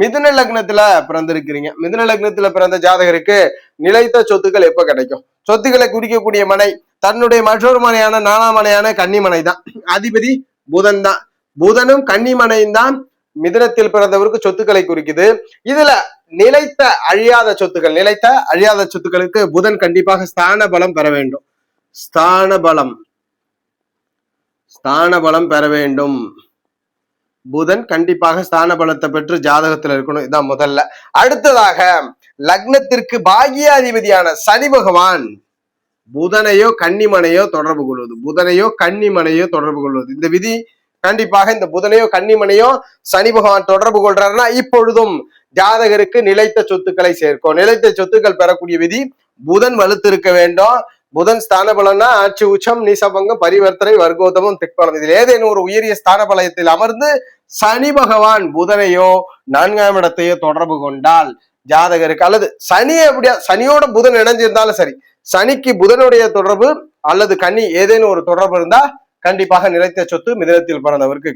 மிதுன லக்னத்துல பிறந்திருக்கிறீங்க. மிதுன லக்னத்துல பிறந்த ஜாதகருக்கு நிலைத்த சொத்துக்கள் எப்ப கிடைக்கும்? சொத்துக்களை குறிக்கக்கூடிய மனை தன்னுடைய மற்றொரு மனையான 4ஆம் மனையான கன்னிமனை தான். அதிபதி புதன் தான். புதனும் கன்னிமனையும் தான் மிதுனத்தில் பிறந்தவருக்கு சொத்துக்களை குறிக்குது. இதுல நிலைத்த அழியாத சொத்துக்களுக்கு புதன் கண்டிப்பாக ஸ்தான பலம் பெற வேண்டும். ஸ்தான பலம் பெற வேண்டும். புதன் கண்டிப்பாக ஸ்தான பலத்தை பெற்று ஜாதகத்துல இருக்கணும். இதான் முதல்ல. அடுத்ததாக லக்னத்திற்கு பாக்கியாதிபதியான சனி பகவான் புதனையோ கன்னிமனையோ தொடர்பு கொள்வது இந்த விதி கண்டிப்பாக இந்த புதனையோ கன்னிமனையோ சனி பகவான் தொடர்பு கொள்றாருன்னா இப்பொழுதும் ஜாதகருக்கு நிலைத்த சொத்துக்களை சேர்க்கும். நிலைத்த சொத்துக்கள் பெறக்கூடிய விதி புதன் வலுத்திருக்க வேண்டும். புதன் ஸ்தான பலம்னா ஆட்சி உச்சம் நீசபங்கம் பரிவர்த்தனை வர்க்கோதமம் திக்பலம் இதில் ஏதேனும் ஒரு உயரிய ஸ்தான பலயத்தில் அமர்ந்து சனி பகவான் புதனையோ 4ஆம் இடத்தையோ தொடர்பு கொண்டால் ஜாதகருக்கு அல்லது சனியோட புதன் இணைஞ்சிருந்தாலும் சரி, சனிக்கு புதனுடைய தொடர்பு அல்லது கன்னி ஏதேனும் ஒரு தொடர்பு இருந்தா கண்டிப்பாக நிலைத்த சொத்து மிதுனத்தில் பிறந்தவருக்கு